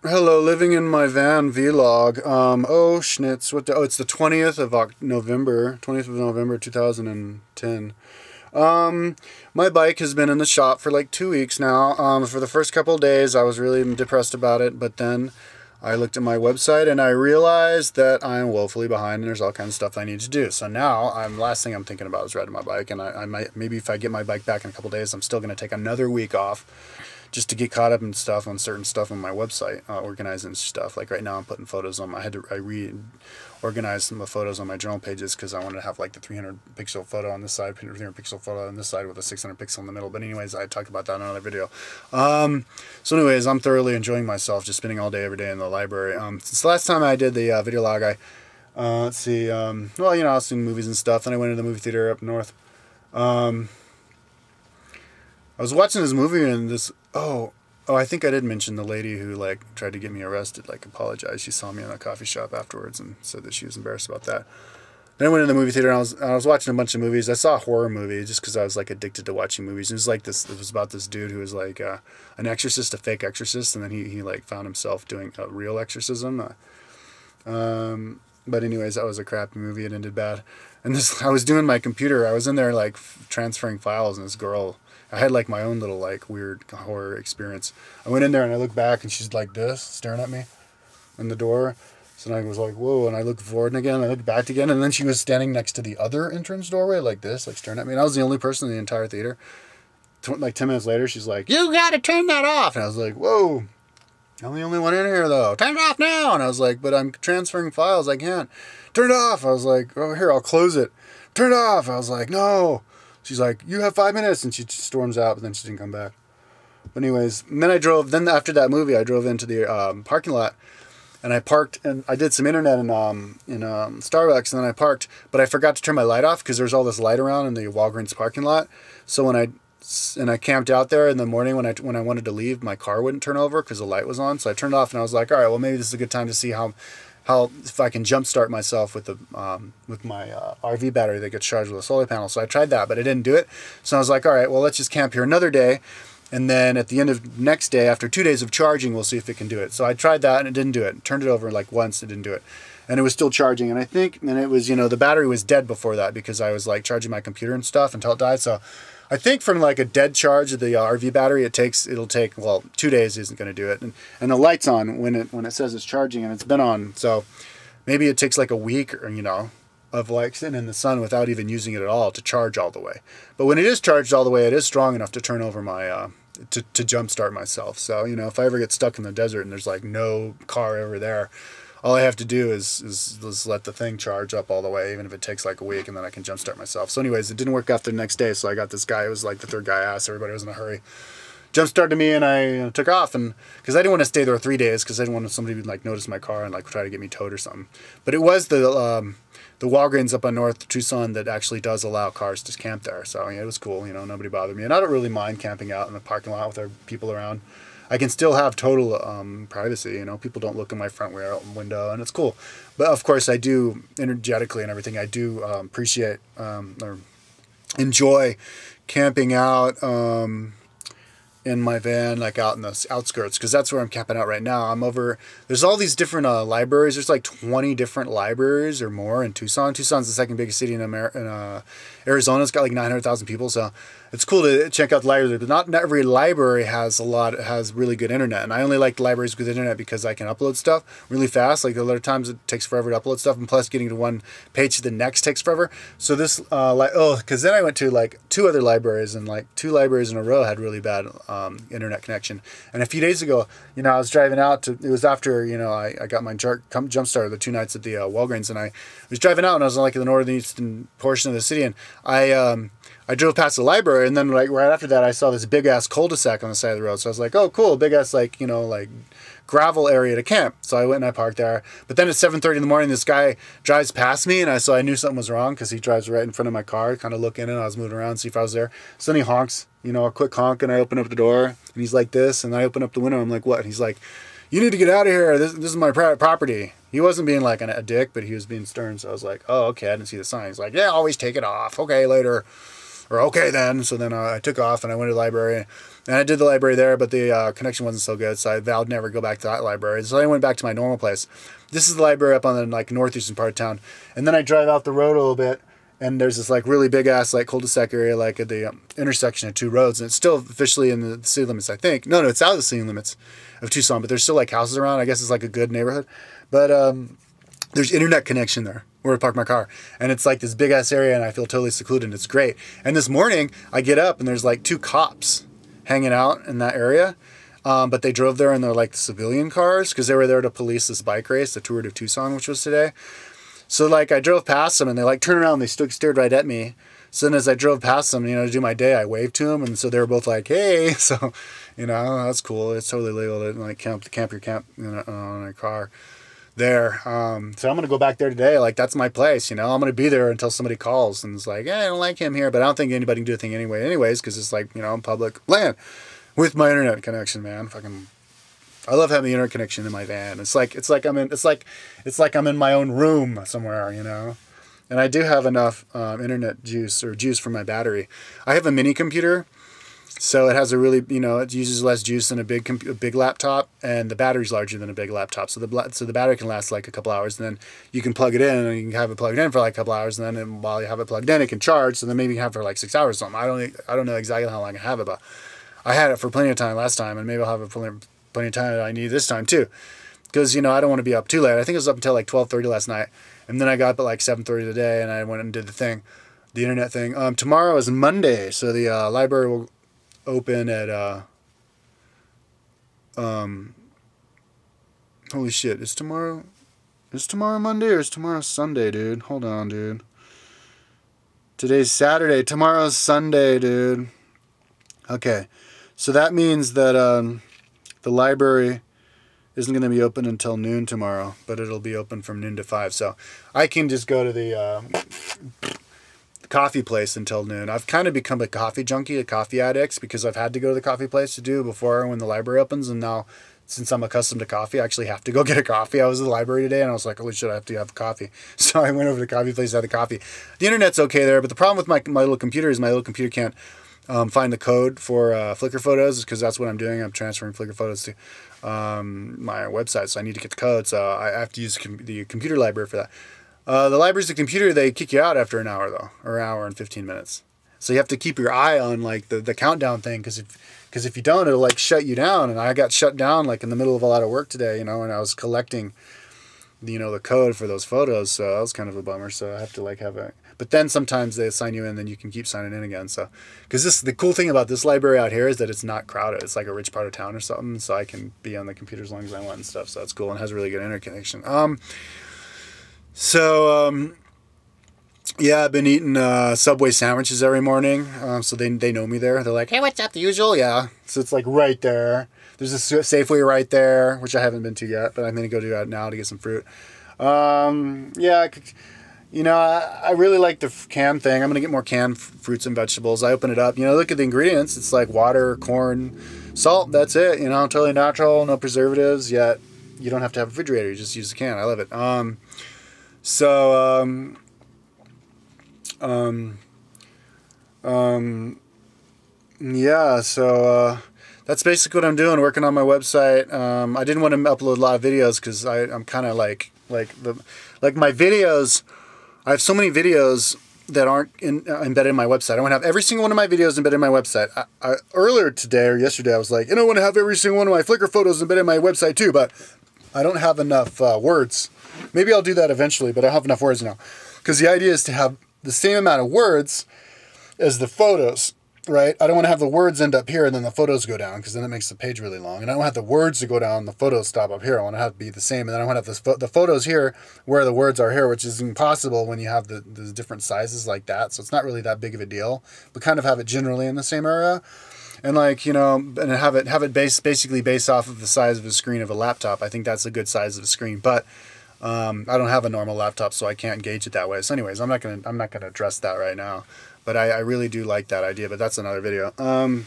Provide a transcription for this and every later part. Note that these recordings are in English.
Hello, living in my van vlog. Oh schnitz, it's the 20th of November, 20th of November, 2010. My bike has been in the shop for like 2 weeks now. For the first couple of days, I was really depressed about it, but then I looked at my website and I realized that I'm woefully behind and there's all kinds of stuff I need to do. So now, last thing I'm thinking about is riding my bike, and I might, maybe if I get my bike back in a couple of days, I'm still going to take another week off just to get caught up in stuff on certain stuff on my website, organizing stuff. Like right now, I'm putting photos on I reorganized some of the photos on my journal pages because I wanted to have like the 300 pixel photo on this side, 300 pixel photo on this side with a 600 pixel in the middle. But anyways, I talked about that in another video. So anyways, I'm thoroughly enjoying myself, just spending all day every day in the library. Since the last time I did the video log, let's see, well, I was seeing movies and stuff. Then I went to the movie theater up north. I was watching this movie and I think I did mention the lady who like tried to get me arrested, like apologized. She saw me in a coffee shop afterwards and said that she was embarrassed about that. Then I went to the movie theater and I was watching a bunch of movies. I saw a horror movie just because I was like addicted to watching movies. It was like this. It was about this dude who was like an exorcist, a fake exorcist, and then he like found himself doing a real exorcism. But anyways, that was a crappy movie. It ended bad. And I was doing my computer. I was in there like transferring files, and this girl. I had like my own little like weird horror experience. I went in there and I looked back and she's like this, staring at me in the door. So I was like, whoa, and I looked forward again, I looked back again, and then she was standing next to the other entrance doorway like this, like staring at me. And I was the only person in the entire theater. Like 10 minutes later, she's like, you gotta turn that off. And I was like, whoa, I'm the only one in here though. Turn it off now. And I was like, but I'm transferring files, I can't. Turn it off. I was like, oh, here, I'll close it. Turn it off. I was like, no. She's like, you have 5 minutes, and she storms out, but then she didn't come back. But anyways, and then after that movie, I drove into the parking lot, and I parked, and I did some internet in Starbucks, and then I parked, but I forgot to turn my light off because there's all this light around in the Walgreens parking lot. So I camped out there in the morning when I wanted to leave, my car wouldn't turn over because the light was on. So I turned it off, and I was like, all right, well, maybe this is a good time to see how if I can jumpstart myself with my RV battery that gets charged with a solar panel. So I tried that, but it didn't do it. So I was like, all right, well, let's just camp here another day. And then at the end of next day, after 2 days of charging, we'll see if it can do it. So I tried that and it didn't do it. Turned it over like once, it didn't do it. And it was still charging. And it was, the battery was dead before that because I was like charging my computer and stuff until it died. So I think from like a dead charge of the RV battery, it'll take, well, 2 days isn't going to do it. And the light's on when it says it's charging, and it's been on. So maybe it takes like a week or, of like sitting in the sun without even using it at all to charge all the way. But when it is charged all the way, it is strong enough to turn over my, to jumpstart myself. So, if I ever get stuck in the desert and there's like no car over there, all I have to do is let the thing charge up all the way, even if it takes like a week, and then I can jumpstart myself. So anyways, it didn't work out the next day, so I got this guy. It was like the third guy I asked. Everybody was in a hurry. Jumpstarted me, and I took off, and because I didn't want to stay there 3 days, because I didn't want somebody to like notice my car and like try to get me towed or something. But it was the Walgreens up on North Tucson that actually does allow cars to camp there. So yeah, it was cool. Nobody bothered me, and I don't really mind camping out in the parking lot with other people around. I can still have total privacy. People don't look in my front window, and it's cool. But of course, I do energetically and everything. I do appreciate or enjoy camping out in my van, like out in the outskirts, because that's where I'm camping out right now. There's all these different libraries. There's like 20 different libraries or more in Tucson. Tucson's the second biggest city in Arizona. It's got like 900,000 people, so it's cool to check out the library. But not every library has really good internet, and I only like libraries with internet because I can upload stuff really fast. Like the other times it takes forever to upload stuff, and plus getting to one page to the next takes forever. So this because then I went to like 2 other libraries, and like 2 libraries in a row had really bad internet connection. And a few days ago, I was driving out it was after, I got my jump started the 2 nights at the Walgreens, and I was driving out, and I was like in the northeastern portion of the city, and I drove past the library, and then like right after that, I saw this big ass cul-de-sac on the side of the road. So I was like, oh, cool, big ass like gravel area to camp. So I went and I parked there. But then at 7:30 in the morning, this guy drives past me, and I knew something was wrong because he drives right in front of my car, kind of looking, and I was moving around to see if I was there. So then he honks, a quick honk, and I open up the door, and he's like this, and I open up the window. I'm like, what? And he's like, you need to get out of here. This is my private property. He wasn't being like a dick, but he was being stern. So I was like, oh, okay, I didn't see the sign. He's like, yeah, always take it off. Okay, later. or okay then. So then I took off and I went to the library, and I did the library there, but the connection wasn't so good, so I vowed never go back to that library. So I went back to my normal place. This is the library up on the like northeastern part of town, and then I drive out the road a little bit, and there's this like really big ass like cul-de-sac area like at the intersection of two roads, and it's still officially in the city limits, I think. No, it's out of the city limits of Tucson, but there's still like houses around. I guess it's like a good neighborhood, but there's internet connection there where I park my car, and it's like this big ass area, and I feel totally secluded, and it's great. And this morning I get up and there's like two cops hanging out in that area, but they drove there in their like civilian cars because they were there to police this bike race, the Tour de Tucson, which was today. So like I drove past them and they like turned around and they stared right at me. So then as I drove past them, you know, to do my day, I waved to them, and so they were both like, hey. So, you know, that's cool. It's totally legal to like camp your camp, you know, on a car there. So I'm gonna go back there today. Like that's my place, you know. I'm gonna be there until somebody calls and it's like, I don't like him here, but I don't think anybody can do a thing anyways, because it's like, you know, public land with my internet connection, man. Fucking, I love having the internet connection in my van. It's like I'm in my own room somewhere, you know. And I do have enough internet juice for my battery. I have a mini computer. So it has a really, you know, it uses less juice than a big laptop, and the battery's larger than a big laptop. So the battery can last like a couple hours, and then you can plug it in, and you can have it plugged in for like a couple hours, and then while you have it plugged in, it can charge. So then maybe you can have it for like 6 hours or something. I don't know exactly how long I have it, but I had it for plenty of time last time, and maybe I'll have it for plenty of time that I need this time too. Because, you know, I don't want to be up too late. I think it was up until like 12:30 last night, and then I got up at like 7:30 today, and I went and did the internet thing. Tomorrow is Monday, so the library will open at holy shit, is tomorrow Monday or is tomorrow Sunday, dude? Hold on, dude. Today's Saturday, tomorrow's Sunday, dude. Okay, so that means that the library isn't going to be open until noon tomorrow, but it'll be open from noon to 5, so I can just go to the coffee place until noon. I've kind of become a coffee junkie, a coffee addict, because I've had to go to the coffee place to do before when the library opens, and now since I'm accustomed to coffee, I actually have to go get a coffee. I was at the library today and I was like, holy shit, I have to have coffee. So I went over to the coffee place, had the coffee. The internet's okay there, but the problem with my little computer is my little computer can't find the code for Flickr photos, because that's what I'm doing. I'm transferring Flickr photos to my website, so I need to get the code, so I have to use the computer library for that. The library's a computer, they kick you out after an hour though, or an hour and 15 minutes. So you have to keep your eye on like the countdown thing, because if you don't, it'll like shut you down. And I got shut down like in the middle of a lot of work today, you know, and I was collecting, you know, the code for those photos. So that was kind of a bummer. So I have to like have a, but then sometimes they assign you in, then you can keep signing in again. So, because the cool thing about this library out here is that it's not crowded. It's like a rich part of town or something. So I can be on the computer as long as I want and stuff. So that's cool, and has a really good interconnection. Yeah, I've been eating Subway sandwiches every morning, so they know me there. They're like, hey, what's up, the usual? Yeah, so it's like right there. There's a Safeway right there, which I haven't been to yet, but I'm going to go do that now to get some fruit. Yeah, you know, I really like the canned thing. I'm going to get more canned fruits and vegetables. I open it up, you know, look at the ingredients. It's like water, corn, salt, that's it, you know, totally natural, no preservatives, yet you don't have to have a refrigerator, you just use the can. I love it. Yeah, so that's basically what I'm doing, working on my website. I didn't want to upload a lot of videos because I'm kind of like my videos. I have so many videos that aren't embedded in my website. I want to have every single one of my videos embedded in my website. Earlier today or yesterday, I was like, I want to have every single one of my Flickr photos embedded in my website too, but I don't have enough words. Maybe I'll do that eventually, but I don't have enough words now. Because the idea is to have the same amount of words as the photos, right? I don't want to have the words end up here and then the photos go down, because then it makes the page really long. And I don't have the words to go down and the photos stop up here. I want to have it be the same. And then I want to have the photos here where the words are here, which is impossible when you have the different sizes like that. So it's not really that big of a deal, but kind of have it generally in the same area. And like, you know, and have it basically based off of the size of the screen of a laptop. I think that's a good size of a screen, but I don't have a normal laptop, so I can't gauge it that way. So anyways, I'm not gonna address that right now, but I really do like that idea, but that's another video. But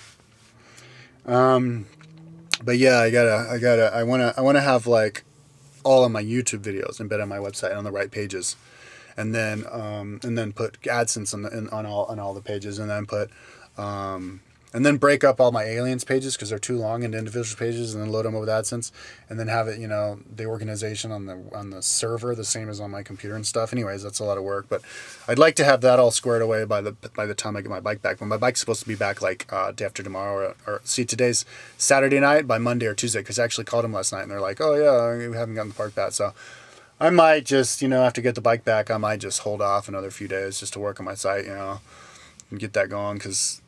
yeah, I wanna have like all of my YouTube videos embedded on my website on the right pages. and then put AdSense on all the pages, and then put and then break up all my aliens pages because they're too long into individual pages, and then load them up with AdSense, and then have it, you know, the organization on the server the same as on my computer and stuff. Anyways, that's a lot of work, but I'd like to have that all squared away by the time I get my bike back. But my bike's supposed to be back like day after tomorrow, or see, today's Saturday night, by Monday or Tuesday, because I actually called them last night and they're like, oh yeah, we haven't gotten the part back. So I might just, you know, after get the bike back, I might just hold off another few days just to work on my site, you know, and get that going, because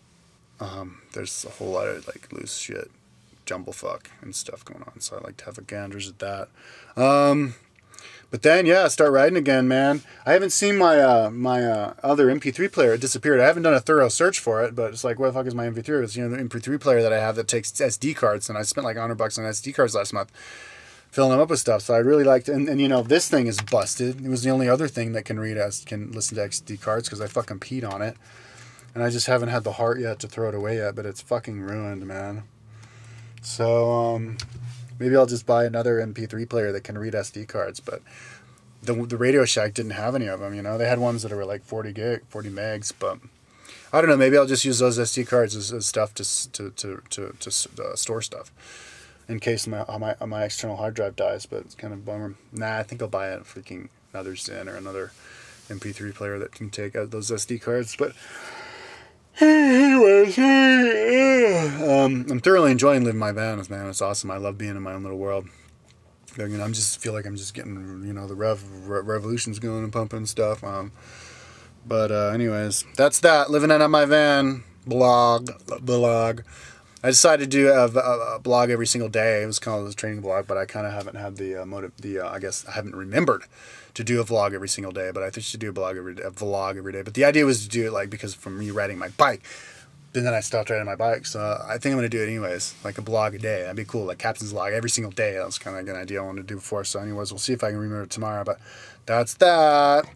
there's a whole lot of like loose shit, jumblefuck and stuff going on. So I like to have a ganders at that. But then, yeah, start riding again, man. I haven't seen my my other MP3 player. It disappeared. I haven't done a thorough search for it, but it's like, where the fuck is my MP3? It's, you know, the MP3 player that I have that takes SD cards, and I spent like $100 on SD cards last month, filling them up with stuff. So I really liked, and you know, this thing is busted. It was the only other thing that can listen to SD cards, because I fucking peed on it. And I just haven't had the heart yet to throw it away yet, but it's fucking ruined, man. So, maybe I'll just buy another MP3 player that can read SD cards, but the Radio Shack didn't have any of them, you know? They had ones that were like 40 megs, but I don't know, maybe I'll just use those SD cards as stuff to store stuff in case my external hard drive dies, but it's kind of a bummer. Nah, I think I'll buy another Zen or another MP3 player that can take out those SD cards, but anyways, I'm thoroughly enjoying living my van, man. It's awesome. I love being in my own little world. You know, feel like I'm just getting, you know, the revolution's going and pumping and stuff. But anyways, that's that. Living out of my van blog. I decided to do a blog every single day. It was kind of a training blog, but I kind of haven't had the I guess I haven't remembered to do a vlog every single day, but I think I should do a vlog every day. But the idea was to do it like, because from me riding my bike, and then I stopped riding my bike, so I think I'm gonna do it anyways, like a blog a day. That'd be cool, like Captain's Log every single day. That was kind of like an idea I wanted to do before. So anyways, we'll see if I can remember it tomorrow. But that's that.